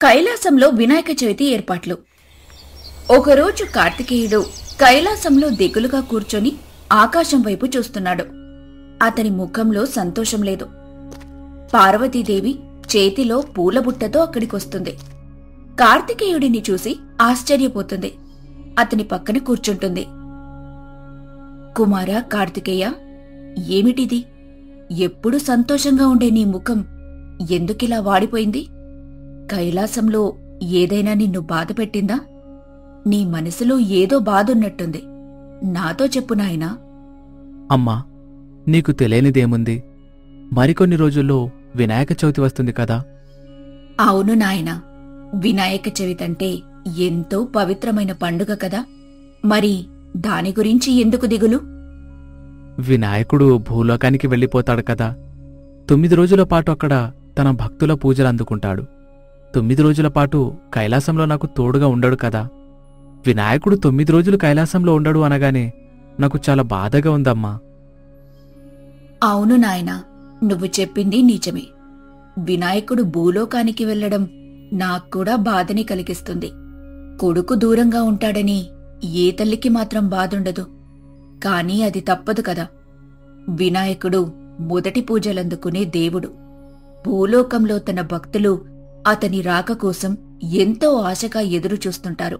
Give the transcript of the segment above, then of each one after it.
కైలాసంలో వినాయక చవితి ఏర్పాట్లు. ఒకరోజు కార్తికేయుడు కైలాసంలో దిగులుగా కూర్చొని ఆకాశం వైపు చూస్తున్నాడు. అతని ముఖంలో సంతోషం లేదు. పార్వతీదేవి చేతిలో పూలబుట్టతో అక్కడికొస్తుంది. కార్తికేయుడిని చూసి ఆశ్చర్యపోతుంది. అతని పక్కన కూర్చుంటుంది. కుమారా కార్తికేయ, ఏమిటిది? ఎప్పుడు సంతోషంగా ఉండే నీ ముఖం ఎందుకిలా వాడిపోయింది? కైలాసంలో ఏదైనా నిన్ను బాధపెట్టిందా? నీ మనసులో ఏదో బాధున్నట్టుంది. నాతో చెప్పు నాయనా. అమ్మా, నీకు తెలియనిదేముంది? మరికొన్ని రోజుల్లో వినాయక చవితి వస్తుంది కదా. అవును నాయనా, వినాయక చవితంటే ఎంతో పవిత్రమైన పండుగ కదా. మరి దాని గురించి ఎందుకు దిగులు? వినాయకుడు భూలోకానికి వెళ్ళిపోతాడు కదా. 9 రోజుల పాటు అక్కడ తన భక్తుల పూజలు అందుకుంటాడు. 9 రోజుల పాటు కైలాసంలో నాకు తోడుగా ఉండడు కదా. వినాయకుడు 9 రోజులు కైలాసంలో ఉండడు అనగానే నాకు చాలా బాధగా ఉందమ్మా. అవును నాయనా, నువ్వు చెప్పింది నిజమే. వినాయకుడు భూలోకానికి వెళ్లడం నాక్కూడా బాధని కలిగిస్తుంది. కొడుకు దూరంగా ఉంటాడని ఏ తల్లికి మాత్రం బాధుండదు. కాని అది తప్పదు కదా. వినాయకుడు మొదటి పూజలందుకునే దేవుడు. భూలోకంలో తన భక్తులు అతని రాక కోసం ఎంతో ఆశగా ఎదురుచూస్తుంటారు.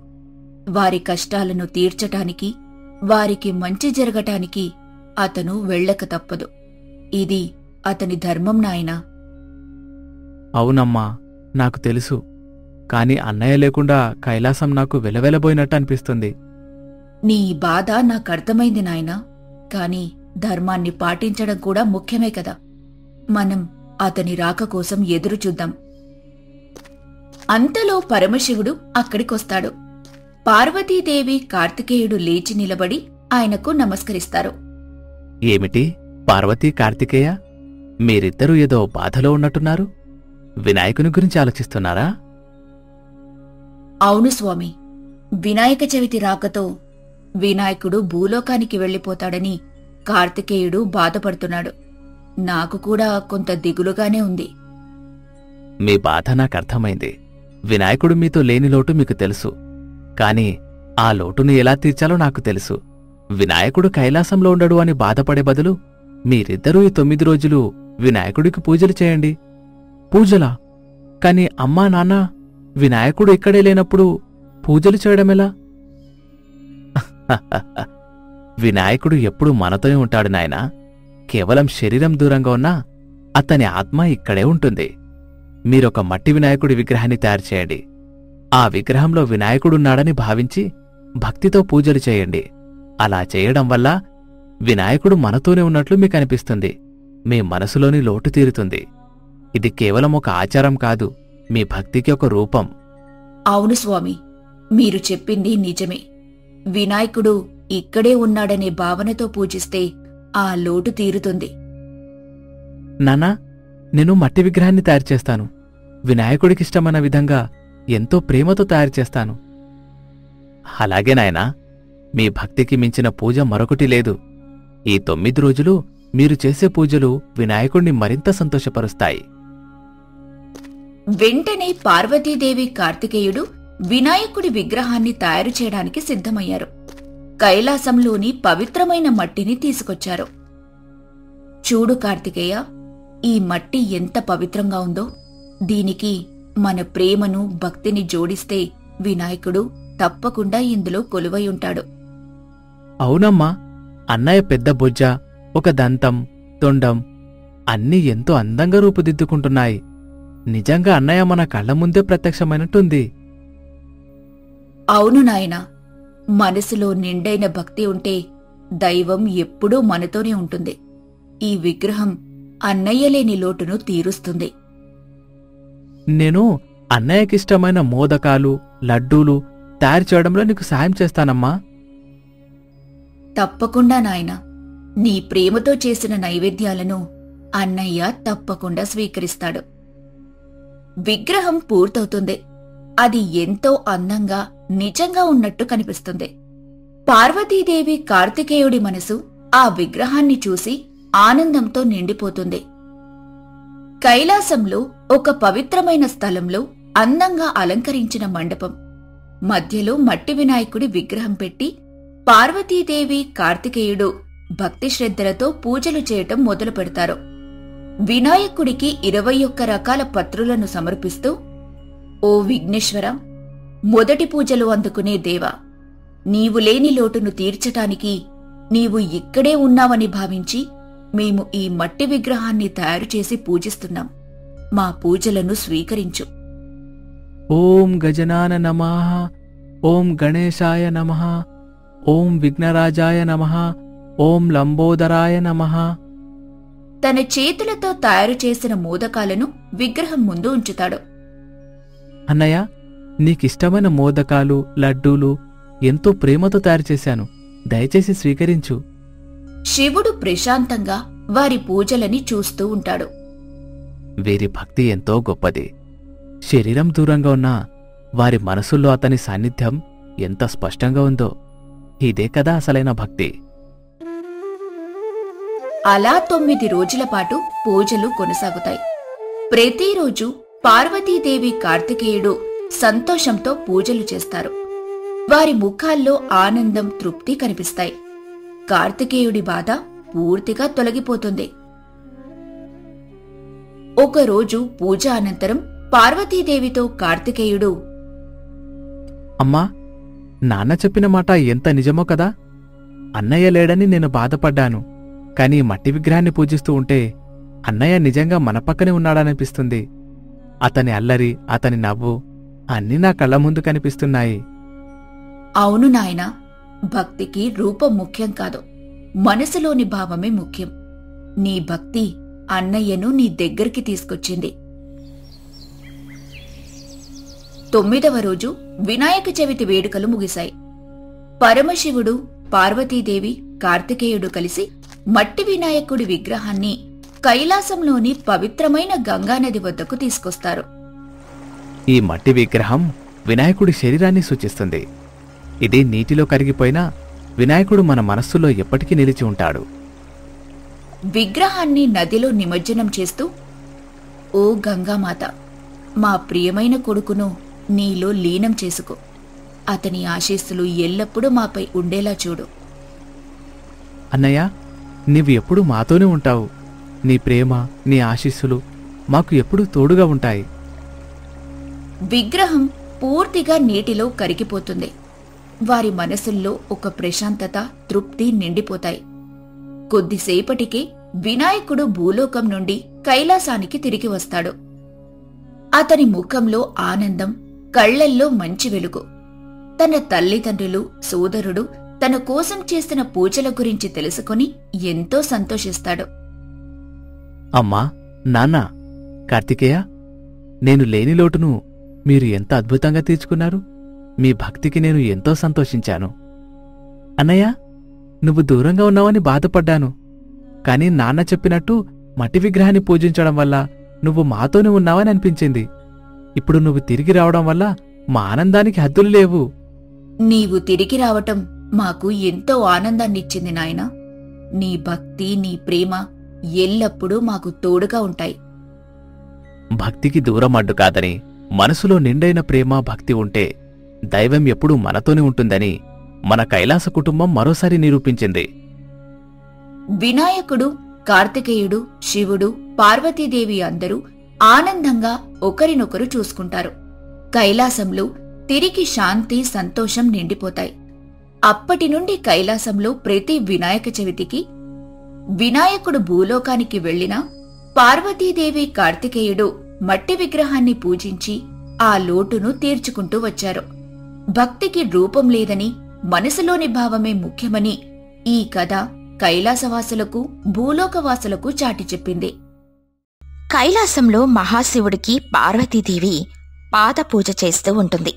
వారి కష్టాలను తీర్చటానికి, వారికి మంచి జరగటానికి అతను వెళ్ళక తప్పదు. ఇది అతని ధర్మం నాయనా. అవునమ్మా, నాకు తెలుసు. కాని అన్నయ్య లేకుండా కైలాసం నాకు వెలవెలబోయినట్టు అనిపిస్తుంది. నీ బాధ నాకర్థమైంది నాయనా. కాని ధర్మాన్ని పాటించడం కూడా ముఖ్యమే కదా. మనం అతని రాక కోసం ఎదురుచూద్దాం. అంతలో పరమశివుడు అక్కడికొస్తాడు. పార్వతీదేవి, కార్తికేయుడు లేచి నిలబడి ఆయనకు నమస్కరిస్తారు. ఏమిటి పార్వతీ, కార్తికేయ, మీరిద్దరూ ఏదో బాధలో ఉన్నట్టున్నారు? వినాయకుని గురించి ఆలోచిస్తున్నారా? అవును స్వామి, వినాయక చవితి రాకతో వినాయకుడు భూలోకానికి వెళ్లిపోతాడని కార్తికేయుడు బాధపడుతున్నాడు. నాకు కూడా కొంత దిగులుగానే ఉంది. మీ బాధ నాకర్థమైంది. వినాయకుడు మీతో లేని లోటు మీకు తెలుసు. కాని ఆ లోటును ఎలా తీర్చాలో నాకు తెలుసు. వినాయకుడు కైలాసంలో ఉండడు అని బాధపడే బదులు మీరిద్దరూ ఈ 9 రోజులు వినాయకుడికి పూజలు చేయండి. పూజలా? కాని అమ్మా నాన్న వినాయకుడు ఇక్కడే లేనప్పుడు పూజలు చేయడమెలా? వినాయకుడు ఎప్పుడూ మనతోనే ఉంటాడు నాయనా. కేవలం శరీరం దూరంగా ఉన్నా అతని ఆత్మ ఇక్కడే ఉంటుంది. మీరొక మట్టి వినాయకుడి విగ్రహాన్ని తయారు చేయండి. ఆ విగ్రహంలో వినాయకుడున్నాడని భావించి భక్తితో పూజలు చేయండి. అలా చేయడం వల్ల వినాయకుడు మనతోనే ఉన్నట్లు మీకు అనిపిస్తుంది. మీ మనసులోని లోటు తీరుతుంది. ఇది కేవలం ఒక ఆచారం కాదు, మీ భక్తికి ఒక రూపం. అవును స్వామి, మీరు చెప్పింది నిజమే. వినాయకుడు ఇక్కడే ఉన్నాడనే భావనతో పూజిస్తే ఆ లోటు తీరుతుంది. నాన్నా, నేను మట్టి విగ్రహాన్ని తయారు చేస్తాను. వినాయకుడికిష్టమైన విధంగా ఎంతో ప్రేమతో తయారు చేస్తాను. అలాగే నాయనా, మీ భక్తికి మించిన పూజ మరొకటి లేదు. ఈ 9 రోజులు మీరు చేసే పూజలు వినాయకుణ్ణి మరింత సంతోషపరుస్తాయి. వెంటనే పార్వతీదేవి, కార్తికేయుడు వినాయకుడి విగ్రహాన్ని తయారు చేయడానికి సిద్ధమయ్యారు. కైలాసంలోని పవిత్రమైన మట్టిని తీసుకొచ్చారు. చూడు కార్తికేయ, ఈ మట్టి ఎంత పవిత్రంగా ఉందో. దీనికి మన ప్రేమను, భక్తిని జోడిస్తే వినాయకుడు తప్పకుండా ఇందులో కొలువై ఉంటాడు. అవునమ్మా, అన్నయ్య పెద్ద బొజ్జ, ఒక దంతం, తొండం అన్నీ ఎంతో అందంగా రూపుదిద్దుకుంటున్నాయి. నిజంగా అన్నయ్య మన కళ్ల ముందే ప్రత్యక్షమైనట్టుంది. అవును నాయనా, మనసులో నిండైన భక్తి ఉంటే దైవం ఎప్పుడూ మనతోనే ఉంటుంది. ఈ విగ్రహం అన్నయ్య లేని లోటును తీరుస్తుంది. నేను అన్నయ్యకిష్టమైన మోదకాలు, లడ్డూలు తయారు చేయడంలో నీకు సాయం చేస్తానమ్మా. తప్పకుండా నాయనా, నీ ప్రేమతో చేసిన నైవేద్యాలను అన్నయ్య తప్పకుండా స్వీకరిస్తాడు. విగ్రహం పూర్తవుతుంది. అది ఎంతో అందంగా, నిజంగా ఉన్నట్టు కనిపిస్తుంది. పార్వతీదేవి, కార్తికేయుడి మనసు ఆ విగ్రహాన్ని చూసి ఆనందంతో నిండిపోతుంది. కైలాసంలో ఒక పవిత్రమైన స్థలంలో అందంగా అలంకరించిన మండపం. మధ్యలో మట్టి వినాయకుడి విగ్రహం పెట్టి పార్వతీదేవి, కార్తికేయుడు భక్తి శ్రద్ధలతో పూజలు చేయటం మొదలు పెడతారు. వినాయకుడికి 21 రకాల పత్రులను సమర్పిస్తూ, ఓ విఘ్నేశ్వర, మొదటి పూజలు అందుకునే దేవా, నీవు లేని లోటును తీర్చటానికి నీవు ఇక్కడే ఉన్నావని భావించి మేము ఈ మట్టి విగ్రహాన్ని తయారుచేసి పూజిస్తున్నాం. మా పూజలను స్వీకరించు. ఓం గజనాన నమః, ఓం గణేశాయ నమః, ఓం విఘ్నరాజాయ నమః, ఓం లంబోదరాయ నమః. తన చేతులతో తయారు చేసిన మోదకాలను విగ్రహం ముందు ఉంచుతాడు. అన్నయ్య, నీకిష్టమైన మోదకాలు, లడ్డూలు ఎంతో ప్రేమతో తయారుచేశాను, దయచేసి స్వీకరించు. శివుడు ప్రశాంతంగా వారి పూజలని చూస్తూ ఉంటాడు. వీరి భక్తి ఎంతో గొప్పది. శరీరం దూరంగా ఉన్నా వారి మనసుల్లో అతని సాన్నిధ్యం ఎంత స్పష్టంగా ఉందో. ఇదే కదా అసలైన భక్తి. అలా 9 రోజుల పాటు పూజలు కొనసాగుతాయి. ప్రతిరోజు పార్వతీదేవి, కార్తికేయుడు సంతోషంతో పూజలు చేస్తారు. వారి ముఖాల్లో ఆనందం, తృప్తి కనిపిస్తాయి. కార్తికేయుడి బాధ పూర్తిగా తొలగిపోతుంది. ఒకరోజు పూజ అనంతరం పార్వతీదేవితో కార్తికేయుడు, అమ్మా, నాన్న చెప్పిన మాట ఎంత నిజమో కదా. అన్నయ్య లేడని నేను బాధపడ్డాను, కాని మట్టి విగ్రహాన్ని పూజిస్తూ ఉంటే అన్నయ్య నిజంగా మన పక్కనే ఉన్నాడనిపిస్తుంది. అతని అల్లరి, అతని నవ్వు అన్నీ నా కళ్ళ ముందు కనిపిస్తున్నాయి. అవును నాయనా, భక్తికి రూపం ముఖ్యం కాదు, మనసులోని భావమే ముఖ్యం. నీ భక్తి అన్నయ్యను నీ దగ్గరికి తీసుకొచ్చింది. 9వ రోజు వినాయక చవితి వేడుకలు ముగిశాయి. పరమశివుడు, పార్వతీదేవి, కార్తికేయుడు కలిసి మట్టి వినాయకుడి విగ్రహాన్ని కైలాసంలోని పవిత్రమైన గంగానది వద్దకు తీసుకొస్తారు. ఈ మట్టి విగ్రహం వినాయకుడి శరీరాన్ని సూచిస్తుంది. ఇది నీటిలో కరిగిపోయినా వినాయకుడు మన మనస్సులో ఎప్పటికీ నిలిచి ఉంటాడు. విగ్రహాన్ని నదిలో నిమజ్జనం చేస్తూ, ఓ గంగామాత, మా ప్రియమైన కొడుకును నీలో లీనం చేసుకో. అతని ఆశీస్సులు ఎల్లప్పుడూ మాపై ఉండేలా చూడు. అన్నయ్య, నీవు ఎప్పుడూ మాతోనే ఉంటావు. నీ ప్రేమ, నీ ఆశీస్సులు మాకు ఎప్పుడూ తోడుగా ఉంటాయి. విగ్రహం పూర్తిగా నీటిలో కరిగిపోతుంది. వారి మనసుల్లో ఒక ప్రశాంతత, తృప్తి నిండిపోతాయి. కొద్దిసేపటికే వినాయకుడు భూలోకం నుండి కైలాసానికి తిరిగి వస్తాడు. అతని ముఖంలో ఆనందం, కళ్లల్లో మంచి వెలుగు. తన తల్లిదండ్రులు, సోదరుడు తన కోసం చేసిన పూజల గురించి తెలుసుకుని ఎంతో సంతోషిస్తాడు. అమ్మా, నాన్న, కార్తికేయ, నేను లేని లోటును మీరు ఎంత అద్భుతంగా తీర్చుకున్నారు. మీ భక్తికి నేను ఎంతో సంతోషించాను. అన్నయ్య, నువ్వు దూరంగా ఉన్నావని బాధపడ్డాను, కాని నాన్న చెప్పినట్టు మట్టి విగ్రహాన్ని పూజించడం వల్ల నువ్వు మాతోనే ఉన్నావని అనిపించింది. ఇప్పుడు నువ్వు తిరిగి రావడం వల్ల మా ఆనందానికి హద్దులు లేవు. నీవు తిరిగి రావటం మాకు ఎంతో ఆనందాన్నిచ్చింది నాయనా. నీ భక్తి, నీ ప్రేమ ఎల్లప్పుడూ మాకు తోడుగా ఉంటాయి. భక్తికి దూరం అడ్డు కాదని, మనసులో నిండైన ప్రేమ, భక్తి ఉంటే దైవం ఎప్పుడూ మనతోనే ఉంటుందని మన కైలాస కుటుంబం మరోసారి నిరూపించింది. వినాయకుడు, కార్తికేయుడు, శివుడు, పార్వతీదేవి అందరూ ఆనందంగా ఒకరినొకరు చూసుకుంటారు. కైలాసంలో తిరిగి శాంతి, సంతోషం నిండిపోతాయి. అప్పటి నుండి కైలాసంలో ప్రతి వినాయక చవితికి వినాయకుడు భూలోకానికి వెళ్లినా పార్వతీదేవి, కార్తికేయుడు మట్టి విగ్రహాన్ని పూజించి ఆ లోటును తీర్చుకుంటూ వచ్చారు. భక్తికి రూపం లేదని, మనసులోని భావమే ముఖ్యమని ఈ కథ కైలాసవాసులకు, భూలోకవాసులకు చాటి చెప్పింది. కైలాసంలో మహాశివుడికి పార్వతీదేవి పాదపూజ చేస్తూ ఉంటుంది.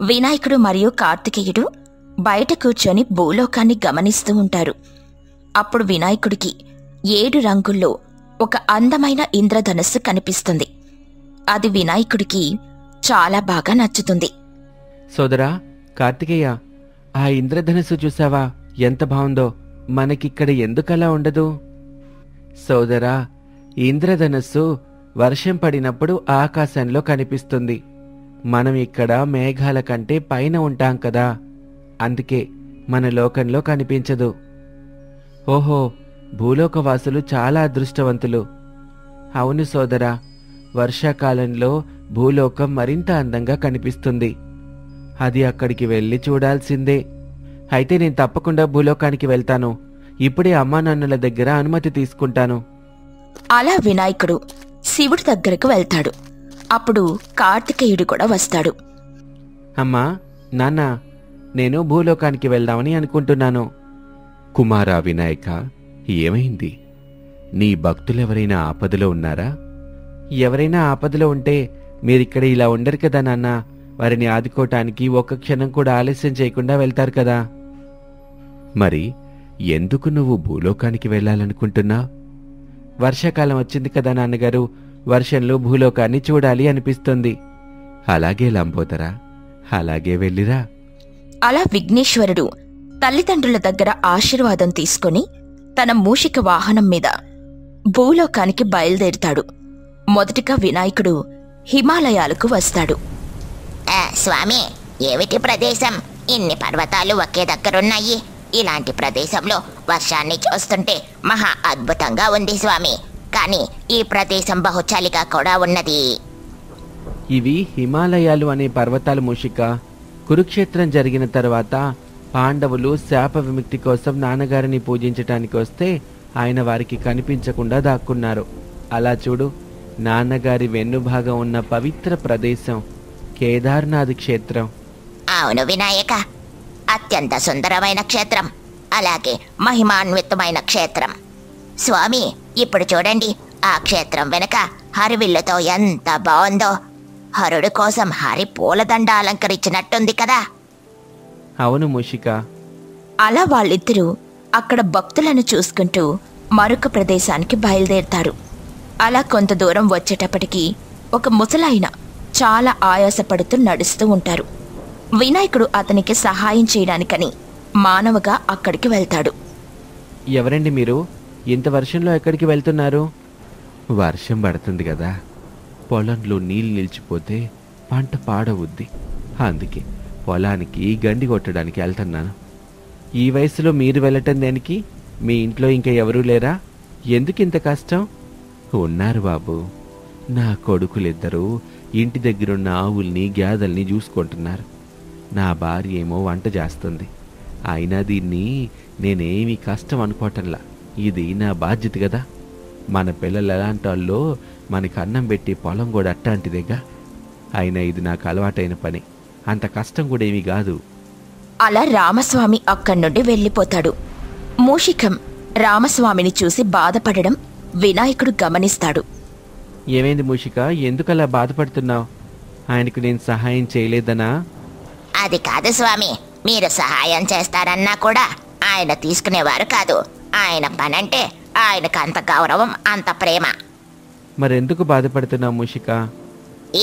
వినాయకుడు మరియు కార్తికేయుడు బయట కూర్చొని భూలోకాన్ని గమనిస్తూ ఉంటారు. అప్పుడు వినాయకుడికి 7 రంగుల్లో ఒక అందమైన ఇంద్రధనస్సు కనిపిస్తుంది. అది వినాయకుడికి చాలా బాగా నచ్చుతుంది. సోదరా కార్తికేయ, ఆ ఇంద్రధనస్సు చూసావా ఎంత బావుందో? మనకిక్కడ ఎందుకలా ఉండదు? సోదరా, ఇంద్రధనస్సు వర్షం పడినప్పుడు ఆకాశంలో కనిపిస్తుంది. మనం ఇక్కడ మేఘాల కంటే పైన ఉంటాం కదా, అందుకే మన లోకంలో కనిపించదు. ఓహో, భూలోకవాసులు చాలా అదృష్టవంతులు. అవును సోదరా, వర్షాకాలంలో భూలోకం మరింత అందంగా కనిపిస్తుంది. అది అక్కడికి వెళ్ళి చూడాల్సిందే. అయితే నేను తప్పకుండా భూలోకానికి వెళ్తాను. ఇప్పుడే అమ్మానాన్నల దగ్గర అనుమతి తీసుకుంటాను. అలా వినాయకుడు శివుడి దగ్గరకు వెళ్తాడు. అప్పుడు కార్తికేయుడు కూడా వస్తాడు. అమ్మా, నాన్న, నేను భూలోకానికి వెళ్దామని అనుకుంటున్నాను. కుమారా వినాయక, ఏమైంది? నీ భక్తులెవరైనా ఆపదలో ఉన్నారా? ఎవరైనా ఆపదలో ఉంటే మీరిక్కడ ఇలా ఉండరు కదా నాన్న. వారిని ఆదుకోవటానికి ఒక్క క్షణం కూడా ఆలస్యం చేయకుండా వెళ్తారు కదా. మరి ఎందుకు నువ్వు భూలోకానికి వెళ్ళాలనుకుంటున్నా? వర్షాకాలం వచ్చింది కదా నాన్నగారు, వర్షంలో భూలోకాన్ని చూడాలి అనిపిస్తుంది. అలాగే లంబోదరా, అలాగే వెళ్ళిరా. అలా విఘ్నేశ్వరుడు తల్లిదండ్రుల దగ్గర ఆశీర్వాదం తీసుకుని తన మూషిక వాహనం మీద భూలోకానికి బయలుదేరుతాడు. మొదటిగా వినాయకుడు హిమాలయాలకు వస్తాడు. స్వామి, ఏమిటి ప్రదేశం? ఇన్ని పర్వతాలు ఒకే దగ్గరున్నాయి. ఇలాంటి ప్రదేశంలో వర్షాన్ని చూస్తుంటే మహా అద్భుతంగా ఉంది స్వామి. కానీ ఈ ప్రదేశం బహు చలిగా కూడా ఉన్నది. ఇవి హిమాలయాలు అనే పర్వతాలు మూషిక. కురుక్షేత్రం జరిగిన తర్వాత పాండవులు శాప విముక్తి కోసం నాన్నగారిని పూజించటానికి వస్తే ఆయన వారికి కనిపించకుండా దాక్కున్నారు. అలా చూడు, నాన్నగారి వెన్నుభాగం ఉన్న పవిత్ర ప్రదేశం కేదార్నాథ్ క్షేత్రం. అవును వినాయక, అత్యంత సుందరమైన క్షేత్రం, అలాగే మహిమాన్వితమైన క్షేత్రం. స్వామి, ఇప్పుడు చూడండి, ఆ క్షేత్రం వెనుక హరివిల్లుతో ఎంత బాగుందో. హరుడు కోసం హరి పూలదండ అలంకరించినట్టుంది కదా. అవును మూషిక. అలా వాళ్ళిద్దరూ అక్కడ భక్తులను చూసుకుంటూ మరొక ప్రదేశానికి బయలుదేరుతారు. అలా కొంత దూరం వచ్చేటప్పటికి ఒక ముసలాయన చాలా ఆయాసపడుతూ నడుస్తూ ఉంటారు. వినాయకుడు అతనికి సహాయం చేయడానికని మానవగా అక్కడికి వెళ్తాడు. ఎవరండి మీరు? ఇంత వర్షంలో ఎక్కడికి వెళ్తున్నారు? వర్షం పడుతుంది కదా, పొలంలో నీళ్ళు నిలిచిపోతే పంట పాడవుద్ది. అందుకే పొలానికి గండి కొట్టడానికి వెళ్తున్నాను. ఈ వయసులో మీరు వెళ్ళటం దేనికి? మీ ఇంట్లో ఇంకా ఎవరూ లేరా? ఎందుకింత కష్టం? ఉన్నారు బాబు, నా కొడుకులిద్దరూ ఇంటి దగ్గరున్న ఆవుల్ని గ్యాదల్ని చూసుకుంటున్నారు. నా భార్య ఏమో వంట చేస్తుంది. అయినా దీన్ని నేనేమీ కష్టం అనుకోవటంలా. ఇది నా బాధ్యత కదా. మన పిల్లలు ఎలాంటి వాళ్ళో మనకి అన్నం పెట్టి పొలం కూడా అట్టాంటిదేగా. అయినా ఇది నాకు అలవాటైన పని, అంత కష్టం కూడా ఏమీ కాదు. అలా రామస్వామి అక్కడి నుండి వెళ్ళిపోతాడు. మూషికం రామస్వామిని చూసి బాధపడడం వినాయకుడు గమనిస్తాడు. ఏమైంది మూషిక, ఎందుకలా బాధపడుతున్నావు? ఆయనకు నేను సహాయం చేయలేదనా? అది కాదు స్వామి, మీరు సహాయం చేస్తారన్నా కూడా ఆయన తీసుకునేవారు కాదు. ఆయన పనంటే ఆయనకు అంత గౌరవం, అంత ప్రేమ. మరెందుకు బాధపడుతున్నావు మూషిక?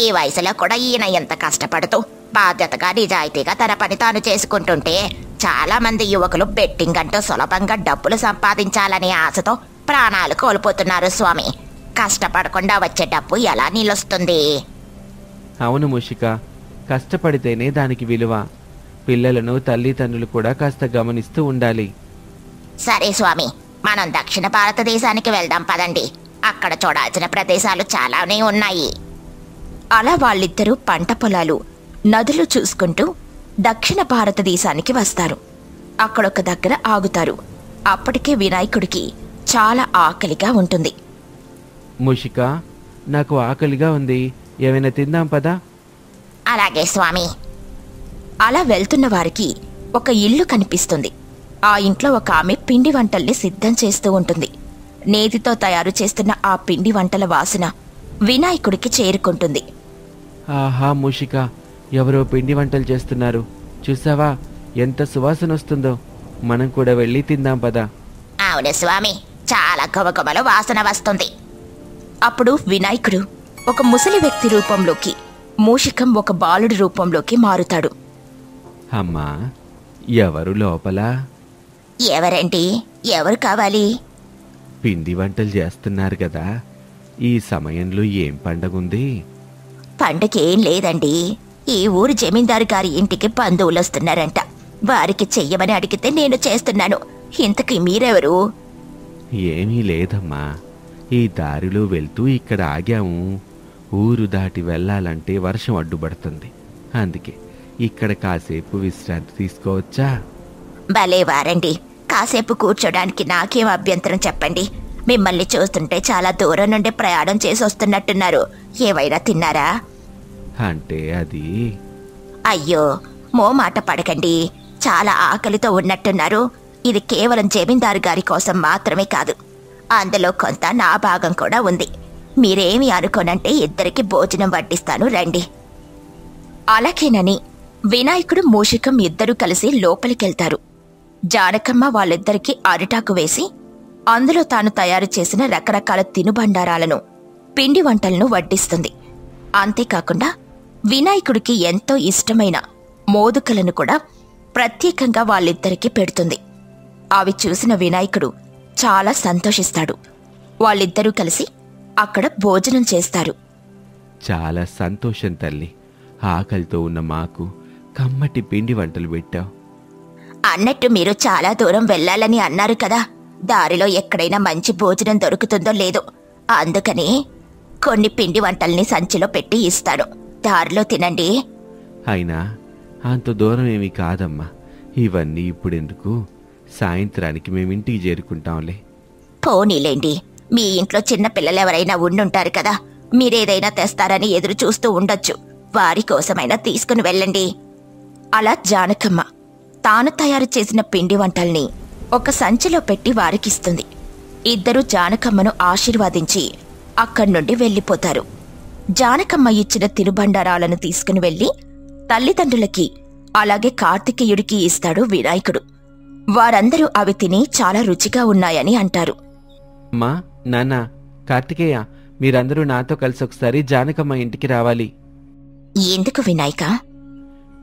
ఈ వయసులో కూడా ఈయన ఎంత కష్టపడుతూ బాధ్యతగా నిజాయితీగా తన పని తాను చేసుకుంటుంటే చాలా మంది యువకులు బెట్టింగ్ అంటూ సులభంగా డబ్బులు సంపాదించాలనే ఆశతో ప్రాణాలు కోల్పోతున్నారు స్వామి. కష్టపడకుండా వచ్చే డబ్బు ఎలా నిలుస్తుంది? అవును మూషిక, కష్టపడితేనే దానికి విలువ. పిల్లలను తల్లిదండ్రులు కూడా కాస్త గమనిస్తూ ఉండాలి. సరే స్వామి, మనం దక్షిణ భారతదేశానికి వెళ్దాం పదండి. అక్కడ చూడాల్సిన ప్రదేశాలు చాలానే ఉన్నాయి. అలా వాళ్ళిద్దరూ పంట పొలాలు, నదులు చూసుకుంటూ దక్షిణ భారతదేశానికి వస్తారు. అక్కడొక దగ్గర ఆగుతారు. అప్పటికే వినాయకుడికి చాలా ఆకలిగా ఉంటుంది. మూషిక, నాకు ఆకలిగా ఉంది, ఏమైనా తిందాం పదా? అలాగే స్వామి. అలా వెళ్తున్న వారికి ఒక ఇల్లు కనిపిస్తుంది. ఆ ఇంట్లో ఒక ఆమె పిండి వంటల్ని సిద్ధం చేస్తూ ఉంటుంది. నేతితో తయారు చేస్తున్న ఆ పిండి వంటల వాసన వినాయకుడికి చేరుకుంటుంది. ఆహా మూషిక, ఎవరో పిండి వంటలు చేస్తున్నారు. చూసావా ఎంత సువాసన వస్తుందో? మనం కూడా వెళ్ళి తిందాం పదా? అవును స్వామి, చాలా గుమగుమలు వాసన వస్తుంది. అప్పుడు వినాయకుడు ఒక ముసలి వ్యక్తి రూపంలోకి, మూషికం ఒక బాలుడి రూపంలోకి మారుతాడు. అమ్మా, ఎవరు లోపల? ఎవరండి? ఎవరు కావాలి? పిండి వంటలు చేస్తున్నారు కదా, ఈ సమయంలో ఏం పండగుంది? పండగేం లేదండి. ఈ ఊరు జమీందారు గారి ఇంటికి బంధువులు వస్తున్నారంట. వారికి చెయ్యమని అడిగితే నేను చేస్తున్నాను. ఇంతకీ మీరెవరు? ఏమీ లేదమ్మా, ఈ దారిలో వెళ్తూ ఇక్కడ ఆగాము. ఊరు దాటి వెళ్ళాలంటే వర్షం అడ్డుపడుతుంది. అందుకే ఇక్కడ కాసేపు విశ్రాంతి తీసుకోవచ్చా? భలే వారండి. కాసేపు కూర్చోడానికి నాకేం అభ్యంతరం చెప్పండి. మిమ్మల్ని చూస్తుంటే చాలా దూరం నుండి ప్రయాణం చేసి వస్తున్నట్టున్నారు. ఏవైనా తిన్నారా? అంటే అది అయ్యో, మాట పడకండి. చాలా ఆకలితో ఉన్నట్టున్నారు. ఇది కేవలం జమీందారు గారి కోసం మాత్రమే కాదు, అందులో కొంత నా భాగం కూడా ఉంది. మీరేమి అనుకోనంటే ఇద్దరికి భోజనం వడ్డిస్తాను, రండి. అలాగేనని వినాయకుడు మూషికం ఇద్దరూ కలిసి లోపలికెళ్తారు. జానకమ్మ వాళ్ళిద్దరికీ అరిటాకు వేసి అందులో తాను తయారు చేసిన రకరకాల తినుబండారాలను, పిండి వంటలను వడ్డిస్తుంది. అంతేకాకుండా వినాయకుడికి ఎంతో ఇష్టమైన మోదుకలను కూడా ప్రత్యేకంగా వాళ్ళిద్దరికీ పెడుతుంది. అవి చూసిన వినాయకుడు చాలా సంతోషిస్తాడు. వాళ్ళిద్దరూ కలిసి అక్కడ భోజనం చేస్తారు. చాలా సంతోషం తల్లి. ఆకలితో ఉన్న మాకు కమ్మటి పిండి వంటలు పెట్టావు. అన్నట్టు మీరు చాలా దూరం వెళ్ళాలని అన్నారు కదా, దారిలో ఎక్కడైనా మంచి భోజనం దొరుకుతుందో లేదో, అందుకని కొన్ని పిండి వంటల్ని సంచిలో పెట్టి ఇస్తాను. దారిలో తినండి. అయినా అంత దూరం ఏమీ కాదమ్మా. ఇవన్నీ ఇప్పుడెందుకు? సాయంత్రానికి మేమింటికి చేరుకుంటాంలే. పోనీలేండి, మీ ఇంట్లో చిన్న పిల్లలెవరైనా ఉండుంటారు కదా, మీరేదైనా తెస్తారని ఎదురు చూస్తూ ఉండొచ్చు. వారి కోసమైనా తీసుకుని వెళ్ళండి. అలా జానకమ్మ తాను తయారు చేసిన పిండి వంటల్ని ఒక సంచిలో పెట్టి వారికిస్తుంది. ఇద్దరూ జానకమ్మను ఆశీర్వాదించి అక్కడి నుండి వెళ్ళిపోతారు. జానకమ్మ ఇచ్చిన తినుబండారాలను తీసుకుని వెళ్ళి తల్లిదండ్రులకి అలాగే కార్తికేయుడికి ఇస్తాడు వినాయకుడు. వారందరూ అవి తిని చాలా రుచిగా ఉన్నాయని అంటారు. అమ్మా, నాన్న, కార్తికేయ, మీరందరూ నాతో కలిసి ఒకసారి జానకమ్మ ఇంటికి రావాలి. ఎందుకు వినాయక?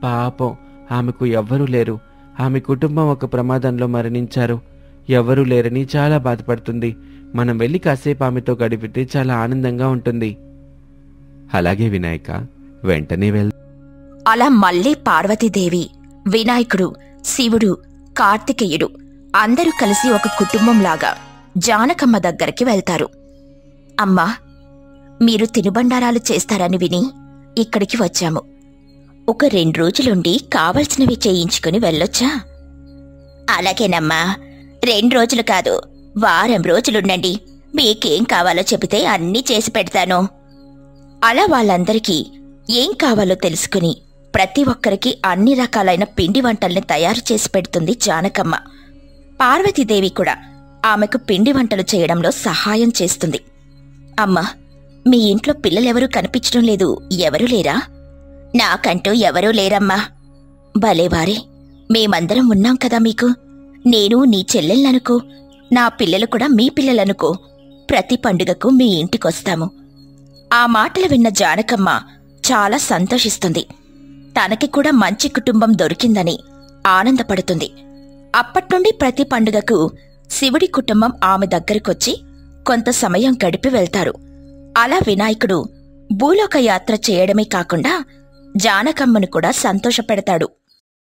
పాపం, ఆమెకు ఎవ్వరూ లేరు. ఆమె కుటుంబం ఒక ప్రమాదంలో మరణించారు. ఎవరూ లేరని చాలా బాధపడుతుంది. మనం వెళ్ళి కాసేపు ఆమెతో గడిపితే చాలా ఆనందంగా ఉంటుంది. అలాగే వినాయక, వెంటనే అలా మళ్ళీ పార్వతీదేవి, వినాయకుడు, శివుడు, కార్తికేయుడు అందరూ కలిసి ఒక కుటుంబంలాగా జానకమ్మ దగ్గరికి వెళ్తారు. అమ్మా, మీరు తినుబండారాలు చేస్తారని విని ఇక్కడికి వచ్చాము. ఒక 2 రోజులుండి కావలసినవి చేయించుకుని వెళ్ళొచ్చా? అలాగేనమ్మా, 2 రోజులు కాదు, వారం రోజులుండండి. మీకేం కావాలో చెబితే అన్నీ చేసి పెడతాను. అలా వాళ్ళందరికీ ఏం కావాలో తెలుసుకుని ప్రతి ఒక్కరికి అన్ని రకాలైన పిండి వంటల్ని తయారు చేసి పెడుతుంది జానకమ్మ. పార్వతీదేవి కూడా ఆమెకు పిండి వంటలు చేయడంలో సహాయం చేస్తుంది. అమ్మా, మీ ఇంట్లో పిల్లలెవరూ కనిపించడం లేదు, ఎవరూ లేరా? నాకంటూ ఎవరూ లేరమ్మా. భలేవారే, మేమందరం ఉన్నాం కదా మీకు. నేను నీ చెల్లెళ్ళనుకో, నా పిల్లలు కూడా మీ పిల్లలనుకో. ప్రతి పండుగకు మీ ఇంటికొస్తాము. ఆ మాటలు విన్న జానకమ్మ చాలా సంతోషిస్తుంది. తనకి కూడా మంచి కుటుంబం దొరికిందని ఆనందపడుతుంది. అప్పట్నుండి ప్రతి పండుగకు శివుడి కుటుంబం ఆమె దగ్గరకొచ్చి కొంత సమయం గడిపి వెళ్తారు. అలా వినాయకుడు భూలోక యాత్ర చేయడమే కాకుండా జానకమ్మను కూడా సంతోషపెడతాడు.